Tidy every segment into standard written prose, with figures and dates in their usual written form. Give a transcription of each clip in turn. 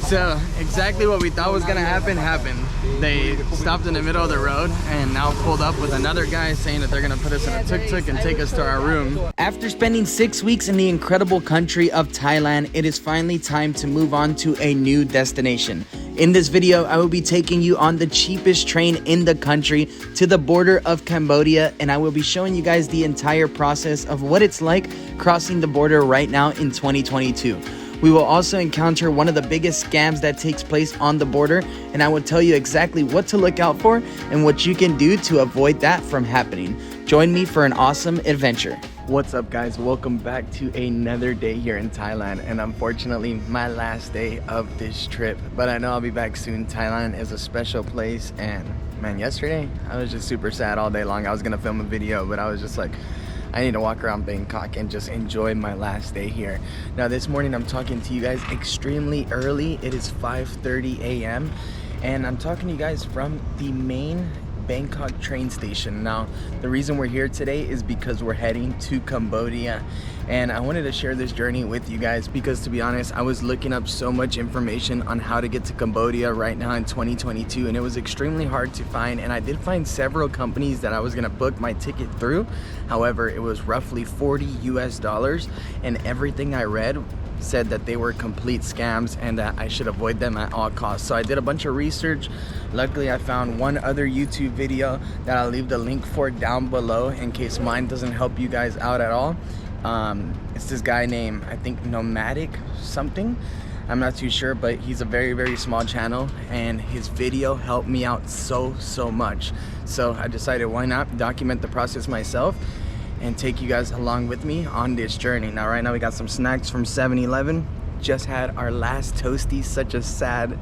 So exactly what we thought was gonna happen happened. They stopped in the middle of the road and now pulled up with another guy saying that they're gonna put us in a tuk-tuk and take us to our room. After spending 6 weeks in the incredible country of Thailand, it is finally time to move on to a new destination. In this video, I will be taking you on the cheapest train in the country to the border of Cambodia, and I will be showing you guys the entire process of what it's like crossing the border right now in 2022. We will also encounter one of the biggest scams that takes place on the border, and I will tell you exactly what to look out for and what you can do to avoid that from happening. Join me for an awesome adventure. What's up, guys? Welcome back to another day here in Thailand, and unfortunately my last day of this trip, but I know I'll be back soon. Thailand is a special place, and man, yesterday I was just super sad all day long. I was gonna film a video, but I was just like, I need to walk around Bangkok and just enjoy my last day here. Now this morning I'm talking to you guys extremely early. It is 5:30 a.m. and I'm talking to you guys from the main Bangkok train station. Now the reason we're here today is because we're heading to Cambodia, and I wanted to share this journey with you guys because, to be honest, I was looking up so much information on how to get to Cambodia right now in 2022, and it was extremely hard to find. And I did find several companies that I was gonna book my ticket through. However, it was roughly $40 US, and everything I read said that they were complete scams and that I should avoid them at all costs. So I did a bunch of research. Luckily, I found one other YouTube video that I'll leave the link for down below in case mine doesn't help you guys out at all. It's this guy named, I think, Nomadic something. I'm not too sure, but he's a very, very small channel, and his video helped me out so much. So I decided, why not document the process myself and take you guys along with me on this journey. Now right now we got some snacks from 7-Eleven. Just had our last toasty. Such a sad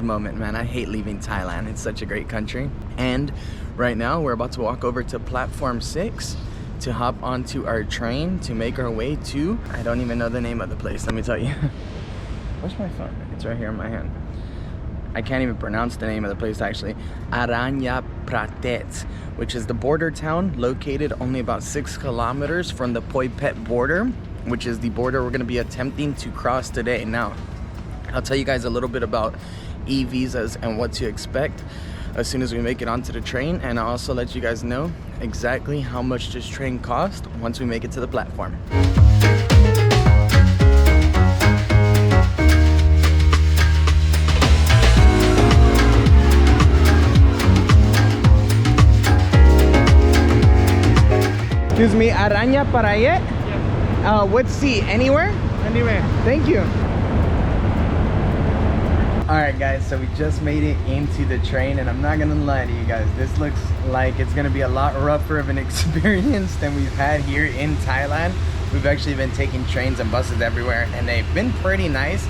moment, man. I hate leaving Thailand. It's such a great country. And right now we're about to walk over to platform 6 to hop onto our train to make our way to, I don't even know the name of the place, let me tell you. Where's my phone? It's right here in my hand. I can't even pronounce the name of the place actually. Aranya Pratet, which is the border town located only about 6 kilometers from the Poi Phet border, which is the border we're going to be attempting to cross today. Now, I'll tell you guys a little bit about e-visas and what to expect as soon as we make it onto the train, and I'll also let you guys know exactly how much this train costs once we make it to the platform. Excuse me, Aranya Parayet? Yeah. What seat? Anywhere? Anywhere. Thank you. Alright guys, so we just made it into the train, and I'm not gonna lie to you guys, this looks like it's gonna be a lot rougher of an experience than we've had here in Thailand. We've actually been taking trains and buses everywhere, and they've been pretty nice.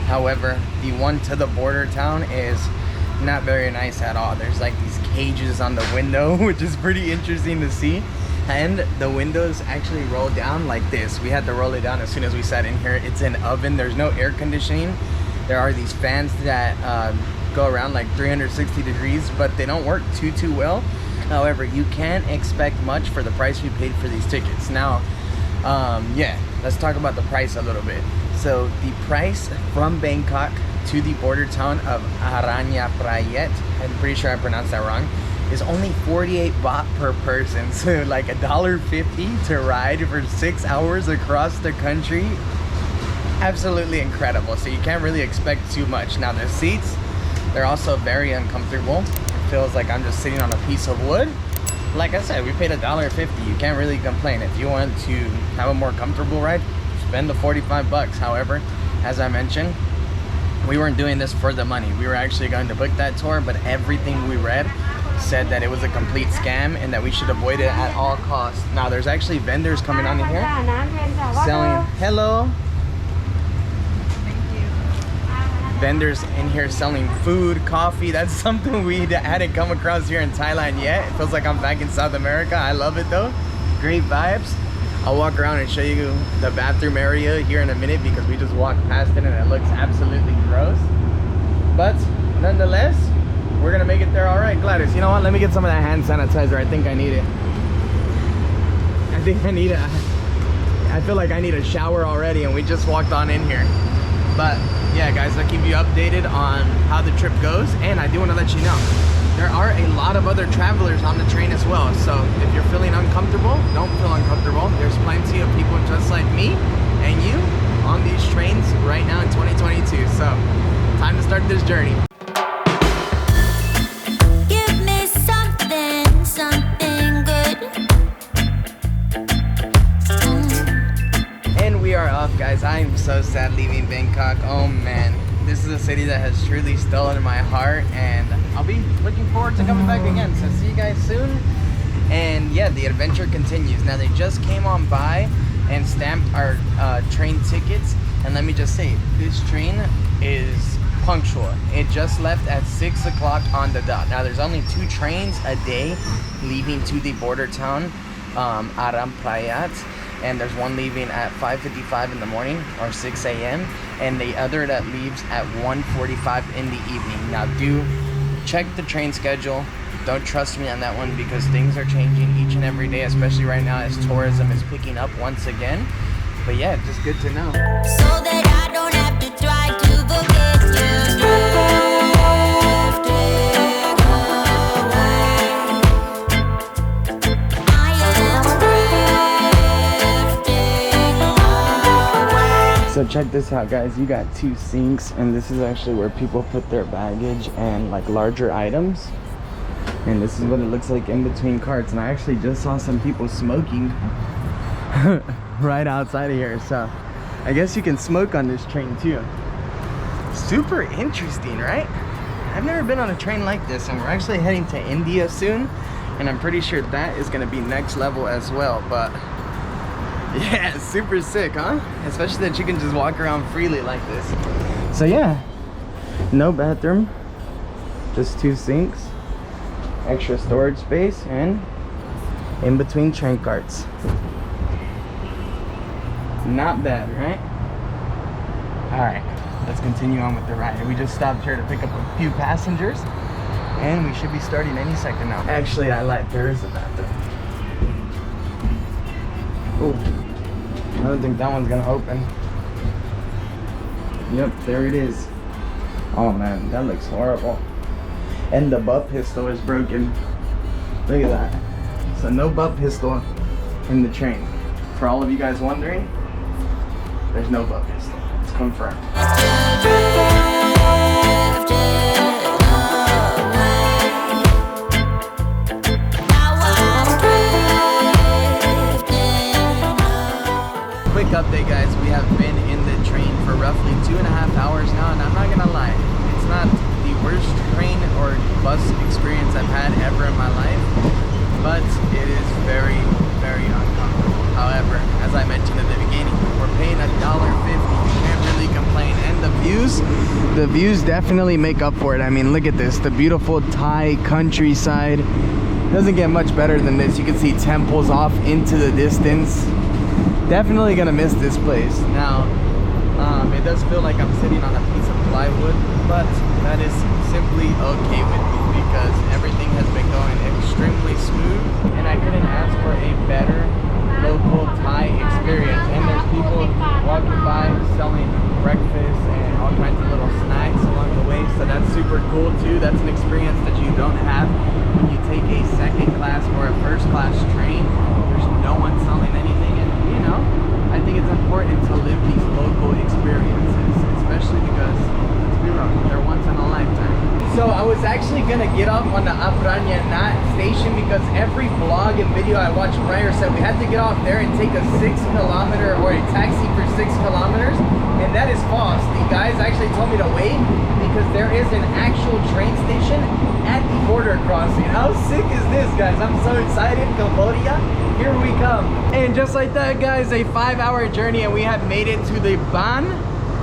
However, the one to the border town is not very nice at all. There's like these cages on the window, which is pretty interesting to see. And the windows actually roll down like this. We had to roll it down as soon as we sat in here. It's an oven. There's no air conditioning. There are these fans that go around like 360 degrees, but they don't work too well. However, you can't expect much for the price we paid for these tickets. Now, yeah, let's talk about the price a little bit. So the price from Bangkok to the border town of Aranya Prayet, I'm pretty sure I pronounced that wrong, is only 48 baht per person. So like $1.50 to ride for 6 hours across the country. Absolutely incredible. So you can't really expect too much. Now the seats, they're also very uncomfortable. It feels like I'm just sitting on a piece of wood. Like I said, we paid $1.50. You can't really complain. If you want to have a more comfortable ride, spend the 45 bucks. However, as I mentioned, we weren't doing this for the money. We were actually going to book that tour, but everything we read said that it was a complete scam and that we should avoid it at all costs. Now there's actually vendors coming on in here selling, hello. Vendors in here selling food, coffee. That's something we hadn't come across here in Thailand yet. It feels like I'm back in South America. I love it though. Great vibes. I'll walk around and show you the bathroom area here in a minute because we just walked past it and it looks absolutely gross. But nonetheless, we're gonna make it there all right. Gladys, you know what? Let me get some of that hand sanitizer. I think I need it. I feel like I need a shower already, and we just walked on in here. But yeah, guys, I'll keep you updated on how the trip goes. And I do want to let you know, there are a lot of other travelers on the train as well. So if you're feeling uncomfortable, don't feel uncomfortable. There's plenty of people just like me and you on these trains right now in 2022. So time to start this journey. Give me something, something good. And we are off, guys. I am so sad leaving Bangkok. Oh man, this is a city that has truly stolen my heart, and I'll be looking forward to coming back again. So see you guys soon. And yeah, the adventure continues. Now they just came on by and stamped our train tickets, and let me just say, this train is punctual. It just left at 6 o'clock on the dot. Now there's only 2 trains a day leaving to the border town, Aram Prayat, and there's one leaving at 5:55 in the morning or 6 a.m. and the other that leaves at 1:45 in the evening. Now do check the train schedule. Don't trust me on that one because things are changing each and every day, especially right now as tourism is picking up once again. But yeah, just good to know. So that I don't have to try to forget you. Drifting away. I am drifting away. So check this out, guys. You got 2 sinks, and this is actually where people put their baggage and like larger items. And this is what it looks like in between carts. And I actually just saw some people smoking right outside of here. So I guess you can smoke on this train too. Super interesting, right? I've never been on a train like this, and we're actually heading to India soon, and I'm pretty sure that is going to be next level as well. But yeah, super sick, huh? Especially that you can just walk around freely like this. So yeah, no bathroom, just 2 sinks, extra storage space, and in between train carts. Not bad, right? All right, let's continue on with the ride. We just stopped here to pick up a few passengers, and we should be starting any second now. Actually, I lied, there is a bathroom. Oh, I don't think that one's gonna open. Yep, there it is. Oh man, that looks horrible. And the butt pistol is broken. Look at that. So no butt pistol in the train. For all of you guys wondering, there's no butt pistol. It's confirmed. Quick update, guys. We have been in the train for roughly 2.5 hours now, and I'm not gonna lie, it's not the worst train or bus experience I've had ever in my life, but it is very, very uncomfortable. However, as I mentioned at the beginning, we're paying $1.50. You can't really complain, and the views definitely make up for it. I mean, look at this, the beautiful Thai countryside. Doesn't get much better than this. You can see temples off into the distance. Definitely gonna miss this place. Now, it does feel like I'm sitting on a piece of plywood, but that is simply okay with me because everything has been going extremely smooth, and I couldn't ask for a better local Thai experience. And there's people walking by selling breakfast and all kinds of little snacks along the way, so that's super cool too. That's an experience that you don't have when you take a second class or a first class train. There's no one selling anything, and you know, I think it's important to live these local experiences, especially because, let's be real, they're once in a lifetime. So I was actually gonna get off on the Apranyana station because every vlog and video I watched prior said we had to get off there and take a 6-kilometer or a taxi for 6 kilometers, and that is false. The guys actually told me to wait because there is an actual train station at the border crossing. How sick is this, guys? I'm so excited. Cambodia, here we come. And just like that, guys, a 5-hour journey, and we have made it to the Ban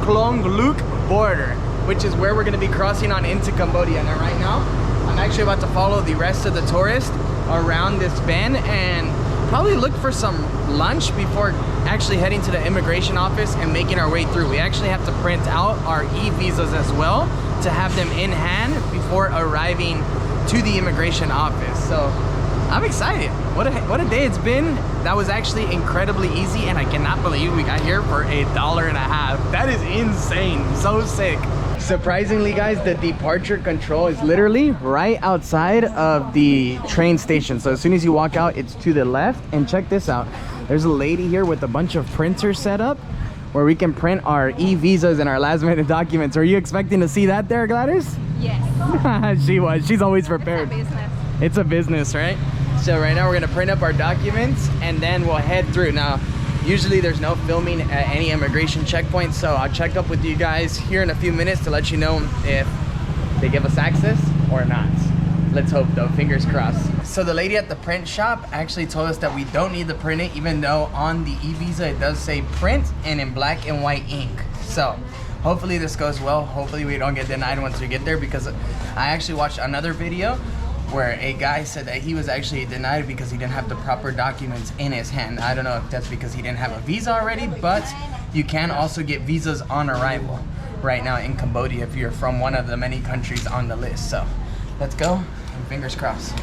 Klong Luk border, which is where we're going to be crossing on into Cambodia. Now right now, I'm actually about to follow the rest of the tourists around this bend and probably look for some lunch before actually heading to the immigration office and making our way through. We actually have to print out our e-visas as well to have them in hand before arriving to the immigration office. So I'm excited. What a day it's been. That was actually incredibly easy, and I cannot believe we got here for $1.50. That is insane. So sick. Surprisingly, guys, the departure control is literally right outside of the train station. So as soon as you walk out, it's to the left. And check this out. There's a lady here with a bunch of printers set up where we can print our e-visas and our last minute documents. Are you expecting to see that there, Gladys? Yes. She was. She's always prepared. It's a business. It's a business, right? So right now we're gonna print up our documents and then we'll head through. Now, usually there's no filming at any immigration checkpoint, so I'll check up with you guys here in a few minutes to let you know if they give us access or not. Let's hope though, fingers crossed. So the lady at the print shop actually told us that we don't need to print it, even though on the e-visa it does say print and in black and white ink. So hopefully this goes well. Hopefully we don't get denied once we get there, because I actually watched another video where a guy said that he was actually denied because he didn't have the proper documents in his hand. I don't know if that's because he didn't have a visa already, but you can also get visas on arrival right now in Cambodia if you're from one of the many countries on the list. So let's go, and fingers crossed.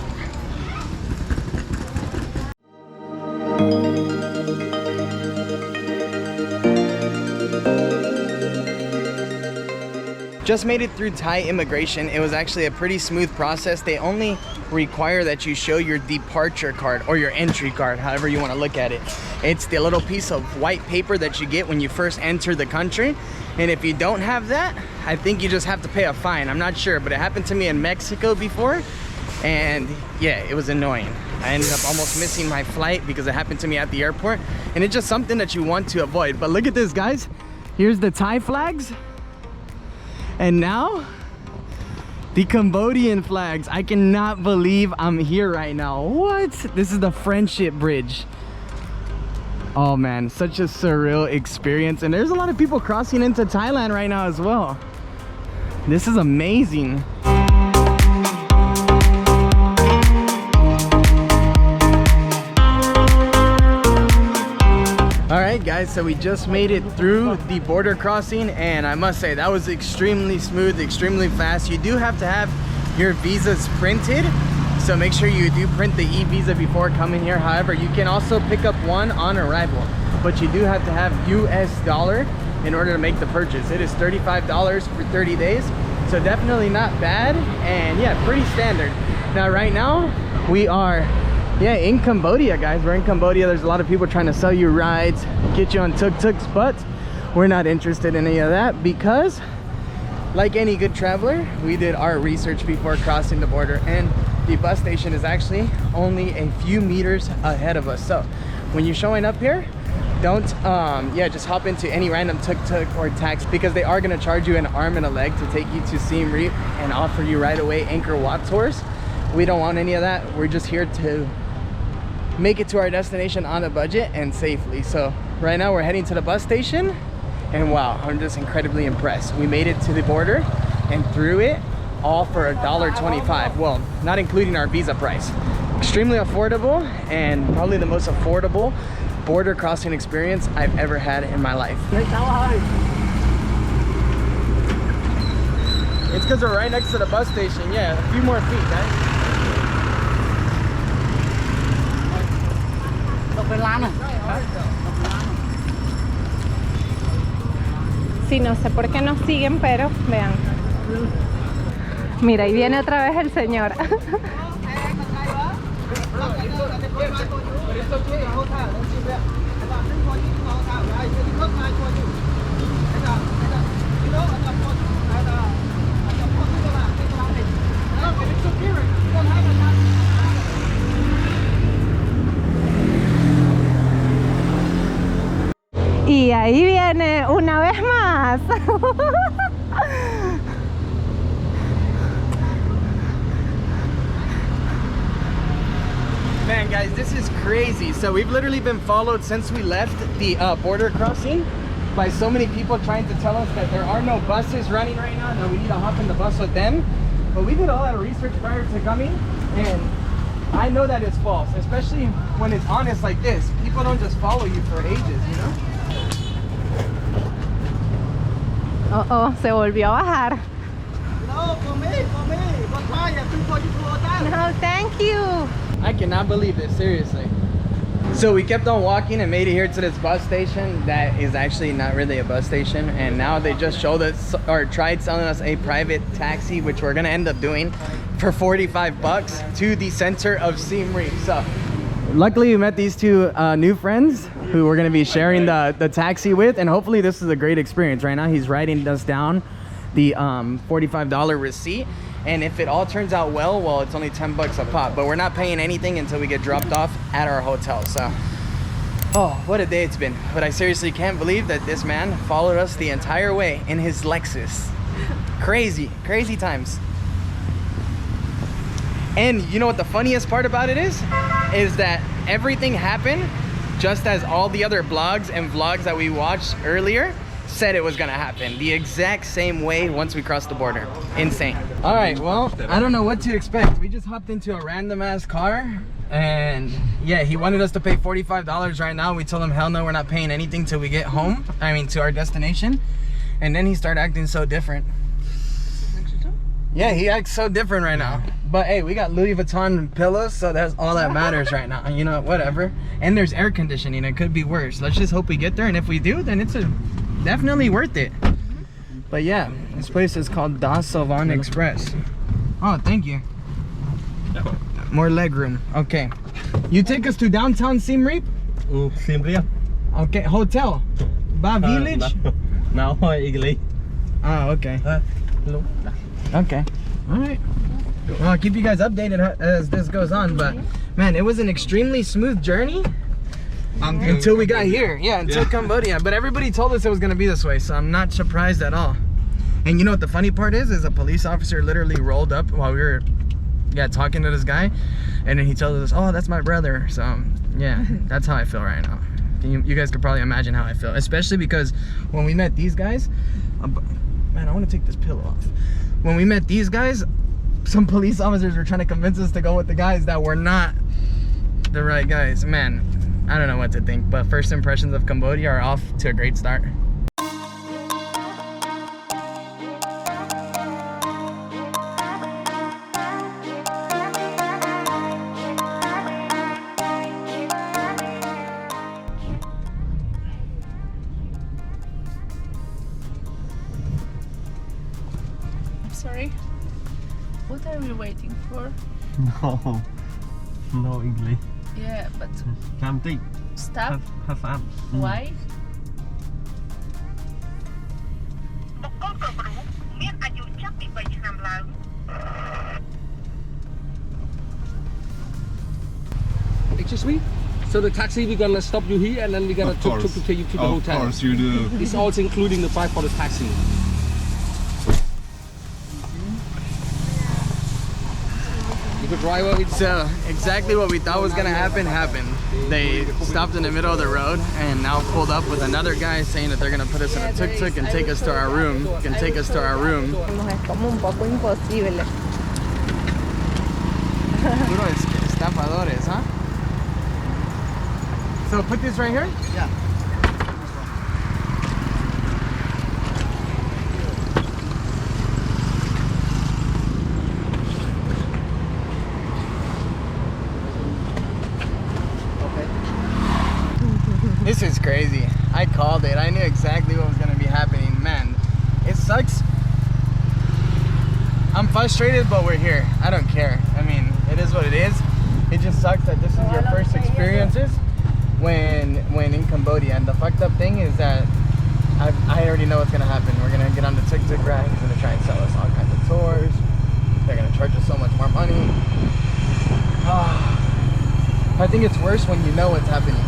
Just made it through Thai immigration. It was actually a pretty smooth process. They only require that you show your departure card or your entry card, however you want to look at it. It's the little piece of white paper that you get when you first enter the country. And if you don't have that, I think you just have to pay a fine. I'm not sure, but it happened to me in Mexico before. And yeah, it was annoying. I ended up almost missing my flight because it happened to me at the airport. And it's just something that you want to avoid. But look at this, guys. Here's the Thai flags. And now, the Cambodian flags. I cannot believe I'm here right now. What? This is the Friendship Bridge. Oh man, such a surreal experience. And there's a lot of people crossing into Thailand right now as well. This is amazing. Alright guys, so we just made it through the border crossing, and I must say that was extremely smooth, extremely fast. You do have to have your visas printed, so make sure you do print the e-visa before coming here. However, you can also pick up one on arrival, but you do have to have US dollar in order to make the purchase. It is $35 for 30 days, so definitely not bad, and yeah, pretty standard. Now right now we are in Cambodia, guys. We're in Cambodia. There's a lot of people trying to sell you rides, get you on tuk-tuks, but we're not interested in any of that because, like any good traveler, we did our research before crossing the border, and the bus station is actually only a few meters ahead of us. So when you're showing up here, don't just hop into any random tuk-tuk or taxi, because they are going to charge you an arm and a leg to take you to Siem Reap and offer you right away Angkor Wat tours. We don't want any of that. We're just here to make it to our destination on a budget and safely. So right now we're heading to the bus station, and wow, I'm just incredibly impressed. We made it to the border and through it all for $1.25. Well, not including our visa price. Extremely affordable, and probably the most affordable border crossing experience I've ever had in my life. It's because we're right next to the bus station. Yeah, a few more feet, guys. Sí, no sé por qué nos siguen, pero vean. Mira, ahí viene otra vez el señor. Y ahí viene una vez más. Man, guys, this is crazy. So we've literally been followed since we left the border crossing by so many people trying to tell us that there are no buses running right now, that we need to hop in the bus with them. But we did all that research prior to coming, and I know that it's false, especially when it's honest like this. People don't just follow you for ages, you know? Oh, se volvió a bajar. No, for me. But why? No, thank you. I cannot believe this, seriously. So we kept on walking and made it here to this bus station that is actually not really a bus station, and now they just showed us or tried selling us a private taxi, which we're gonna end up doing for 45 bucks to the center of Siem Reap. So luckily we met these two new friends who we're gonna be sharing the taxi with, and hopefully this is a great experience. Right now he's writing us down the $45 receipt, and if it all turns out well, it's only 10 bucks a pop, but we're not paying anything until we get dropped off at our hotel. So oh, what a day it's been. But I seriously can't believe that this man followed us the entire way in his Lexus. Crazy times. And you know what the funniest part about it is that everything happened just as all the other blogs and vlogs that we watched earlier said it was gonna happen. The exact same way once we crossed the border. Insane. All right, well, I don't know what to expect. We just hopped into a random ass car, and yeah, he wanted us to pay $45 right now. We told him hell no, we're not paying anything till we get home. I mean, to our destination. And then he started acting so different. Yeah, he acts so different right now. But hey, we got Louis Vuitton pillows, so that's all that matters right now. You know, whatever. And there's air conditioning. It could be worse. Let's just hope we get there, and if we do, then it's definitely worth it. But yeah, this place is called Das Sylvan Express. Oh, thank you. More leg room. Okay. You take us to downtown Siem Reap? Siem Reap. Okay, hotel. Ba village? No, English. Oh, okay. Okay. All right. Well, I'll keep you guys updated as this goes on, but man, it was an extremely smooth journey until we got here. Yeah, until Cambodia. But everybody told us it was gonna be this way, so I'm not surprised at all. And you know what the funny part is a police officer literally rolled up while we were talking to this guy, and then he told us, oh, that's my brother. So yeah, that's how I feel right now. You guys could probably imagine how I feel, especially because when we met these guys, man, I want to take this pillow off. When we met these guys, some police officers were trying to convince us to go with the guys that were not the right guys. Man, I don't know what to think, but first impressions of Cambodia are off to a great start. Sorry. What are we waiting for? No English. Yeah, but Something. stop. Have fun. Why? Excuse me? So the taxi, we're gonna stop you here and then we're gonna tuk to take you to the hotel. Of course you do. It's also including the price for the taxi. The driver, So exactly what we thought was gonna happen happened. They stopped in the middle of the road and now pulled up with another guy saying that they're gonna put us in a tuk-tuk and take us to our room. Es como un poco imposible. Puro estafadores, huh? So put this right here? Yeah. This is crazy. I called it. I knew exactly what was going to be happening. Man, it sucks. I'm frustrated, but we're here. I don't care. I mean, it is what it is. It just sucks that this is your first experiences when in Cambodia. And the fucked up thing is that I already know what's going to happen. We're going to get on the tuk-tuk ride. He's going to try and sell us all kinds of tours. They're going to charge us so much more money. I think it's worse when you know what's happening.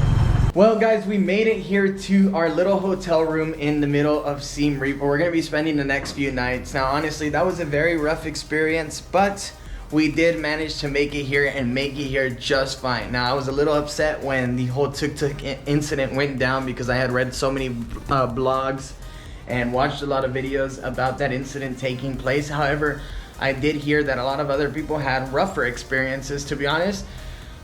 Well guys, we made it here to our little hotel room in the middle of Siem Reap, where we're going to be spending the next few nights. Now honestly, that was a very rough experience, but we did manage to make it here and make it here just fine. Now I was a little upset when the whole tuk-tuk incident went down because I had read so many blogs and watched a lot of videos about that incident taking place. However, I did hear that a lot of other people had rougher experiences, to be honest.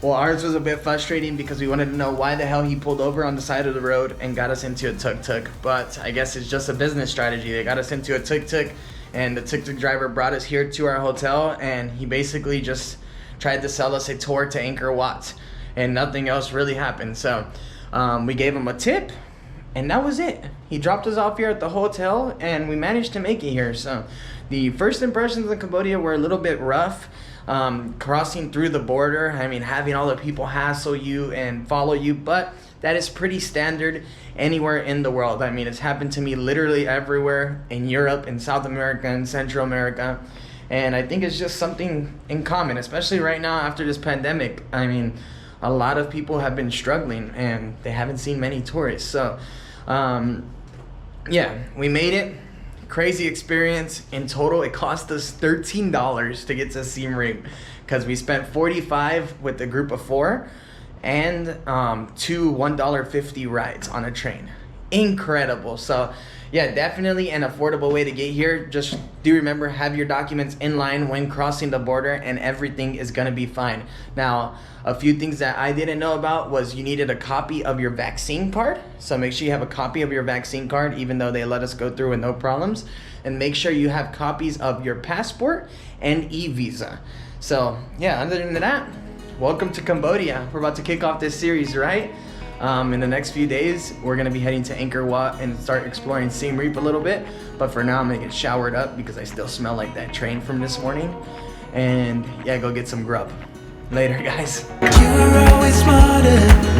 Well, ours was a bit frustrating because we wanted to know why the hell he pulled over on the side of the road and got us into a tuk-tuk. But I guess it's just a business strategy. They got us into a tuk-tuk, and the tuk-tuk driver brought us here to our hotel, and he basically just tried to sell us a tour to Angkor Wat, and nothing else really happened. So we gave him a tip, and that was it. He dropped us off here at the hotel, and we managed to make it here. So the first impressions of Cambodia were a little bit rough. Crossing through the border, I mean, having all the people hassle you and follow you, but that is pretty standard anywhere in the world. I mean, it's happened to me literally everywhere in Europe, in South America, and Central America. And I think it's just something in common, especially right now after this pandemic. I mean, a lot of people have been struggling and they haven't seen many tourists. So, yeah, we made it. Crazy experience. In total, it cost us $13 to get to Siem Reap because we spent $45 with a group of 4 and 2 $1.50 rides on a train. Incredible. So yeah, definitely an affordable way to get here. Just do remember, have your documents in line when crossing the border, and everything is gonna be fine. Now, a few things that I didn't know about was you needed a copy of your vaccine card. So make sure you have a copy of your vaccine card, even though they let us go through with no problems. And make sure you have copies of your passport and e-visa. So yeah, other than that, welcome to Cambodia. We're about to kick off this series, right? In the next few days, we're gonna be heading to Angkor Wat and start exploring Siem Reap a little bit. But for now, I'm gonna get showered up because I still smell like that train from this morning. And yeah, go get some grub. Later, guys. You were always smarter